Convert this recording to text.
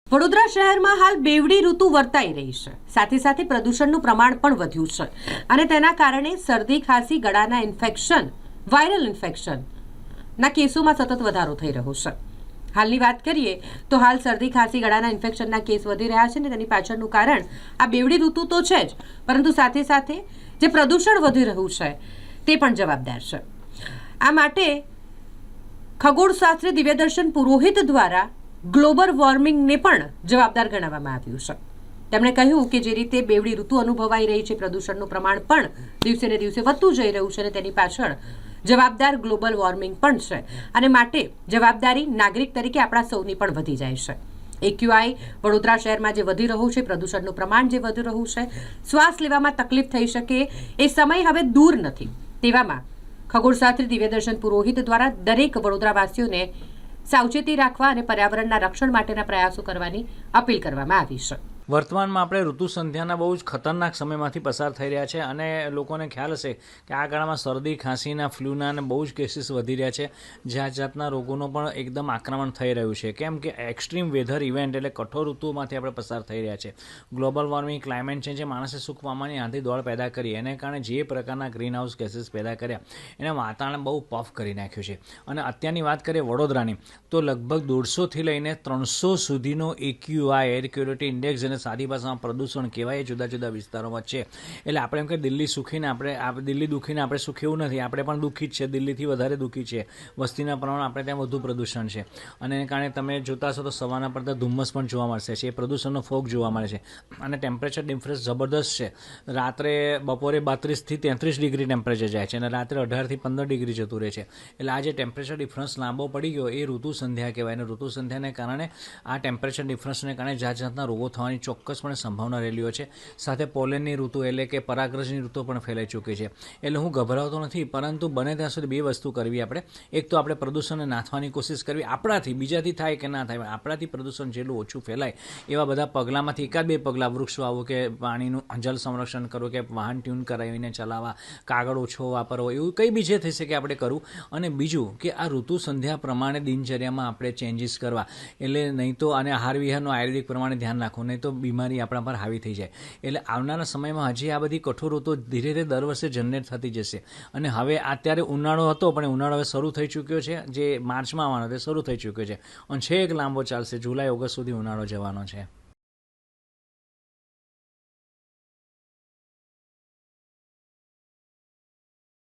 વડોદરા શહેરમાં હાલ બેવડી ઋતુ વર્તાઈ રહી છે. સાથે સાથે પ્રદૂષણનું પ્રમાણ પણ વધ્યું છે અને તેના કારણે શરદી, ખાંસી, ગળાના ઇન્ફેક્શન, વાયરલ ઇન્ફેક્શનના કેસોમાં સતત વધારો થઈ રહ્યો છે. હાલની વાત કરીએ તો હાલ શરદી, ખાંસી, ગળાના ઇન્ફેક્શનના કેસ વધી રહ્યા છે અને તેની પાછળનું કારણ આ બેવડી ઋતુ તો છે જ, પરંતુ સાથે સાથે જે પ્રદૂષણ વધી રહ્યું છે તે પણ જવાબદાર છે. આ માટે ખગોળશાસ્ત્રી દિવ્યદર્શન પુરોહિત દ્વારા ગ્લોબલ વોર્મિંગને પણ જવાબદાર ગણાવવામાં આવ્યું છે. તેમણે કહ્યું કે જે રીતે બેવડી ઋતુ અનુભવાઈ રહી છે, પ્રદૂષણનું પ્રમાણ પણ દિવસે ને દિવસે વધતું જઈ રહ્યું છે અને તેની પાછળ જવાબદાર ગ્લોબલ વોર્મિંગ પણ છે અને માટે જવાબદારી નાગરિક તરીકે આપણા સૌની પણ વધી જાય છે. AQI વડોદરા શહેરમાં જે વધી રહ્યું છે, પ્રદૂષણનું પ્રમાણ જે વધી રહ્યું છે, શ્વાસ લેવામાં તકલીફ થઈ શકે એ સમય હવે દૂર નથી. તેવામાં ખગોળશાસ્ત્રી દિવ્યદર્શન પુરોહિત દ્વારા દરેક વડોદરાવાસીઓને સાવચેતી રાખવા અને પર્યાવરણના રક્ષણ માટેના પ્રયાસો કરવાની અપીલ કરવામાં આવી છે. વર્તમાનમાં આપણે ઋતુ સંધ્યાના બહુ જ ખતરનાક સમયમાંથી પસાર થઈ રહ્યા છે અને લોકોને ખ્યાલ હશે કે આ ગાળામાં શરદી, ખાંસીના, ફ્લૂના અને બહુ જ કેસીસ વધી રહ્યા છે. જાત જાતના રોગોનું પણ એકદમ આક્રમણ થઈ રહ્યું છે. કેમ કે એક્સ્ટ્રીમ વેધર ઇવેન્ટ એટલે કઠોર ઋતુમાંથી આપણે પસાર થઈ રહ્યા છે. ગ્લોબલ વોર્મિંગ, ક્લાઇમેટ ચેન્જે માણસે સુખ પામવાની આંધી દોડ પેદા કરી. એને કારણે જે પ્રકારના ગ્રીન હાઉસ ગેસીસ પેદા કર્યા એને વાતાવરણ બહુ પફ કરી નાખ્યું છે. અને અત્યારની વાત કરીએ વડોદરાની તો લગભગ 150થી લઈને 300 સુધીનો AQI એર ક્વોલિટી ઇન્ડેક્સ અને સાદી ભાષામાં પ્રદૂષણ કહેવાય એ જુદા જુદા વિસ્તારોમાં છે. એટલે આપણે એમ કે દિલ્હી સુખીને દિલ્હી દુઃખીને આપણે સુખી એવું નથી. આપણે પણ દુઃખી જ છે, દિલ્હીથી વધારે દુઃખી છે. વસ્તીના પ્રમાણ આપણે ત્યાં વધુ પ્રદૂષણ છે અને એને કારણે તમે જોતા હશો તો સવારના પડતા ધુમ્મસ પણ જોવા મળશે છે. એ પ્રદૂષણનો ફોગ જોવા મળે છે અને ટેમ્પરેચર ડિફરન્સ જબરદસ્ત છે. રાત્રે બપોરે 32થી 33 ડિગ્રી ટેમ્પરેચર જાય છે અને રાત્રે 18થી 15 ડિગ્રી જતું રહે છે. એટલે આ જે ટેમ્પરેચર ડિફરન્સ લાંબો પડી ગયો એ ઋતુ સંધ્યા કહેવાય. અને ઋતુ સંધ્યાને કારણે આ ટેમ્પરેચર ડિફરન્સને કારણે જાત જાતના રોગો થવાની ચોક્કસપણે સંભાવના રહેલી હોય છે. સાથે પોલેનની ઋતુ એટલે કે પરાગરજની ઋતુ પણ ફેલાઈ ચૂકી છે. એટલે હું ગભરાતો નથી, પરંતુ બને ત્યાં સુધી બે વસ્તુ કરવી આપણે. એક તો આપણે પ્રદૂષણને નાથવાની કોશિશ કરવી આપણાથી, બીજાથી થાય કે ના થાય, આપણાથી પ્રદૂષણ જેટલું ઓછું ફેલાય એવા બધા પગલાંમાંથી એકાદ બે પગલાં, વૃક્ષ વાવવું કે પાણીનું જલ સંરક્ષણ કરવું કે વાહન ટ્યુન કરાવીને ચલાવવા, કાગળ ઓછો વાપરવો, એવું કંઈ બી જે થઈ શકે આપણે કરવું. અને બીજું કે આ ઋતુ સંધ્યા પ્રમાણે દિનચર્યામાં આપણે ચેન્જીસ કરવા. એટલે નહીં તો અને આહાર વિહારનું આયુર્વેદિક પ્રમાણે ધ્યાન રાખવું, નહીં તો બીમારી આપણા પર હાવી થઈ જાય. એટલે આવનારા સમયમાં હજી આ બધી કઠોર ઋતુ ધીરે ધીરે દર વર્ષે જનરેટ થતી જશે. અને હવે અત્યારે ઉનાળો હતો પણ ઉનાળો હવે શરૂ થઈ ચૂક્યો છે. જે માર્ચમાં આવવાનો તે શરૂ થઈ ચૂક્યો છે અને છેક લાંબો ચાલશે. જુલાઈ, ઓગસ્ટ સુધી ઉનાળો જવાનો છે.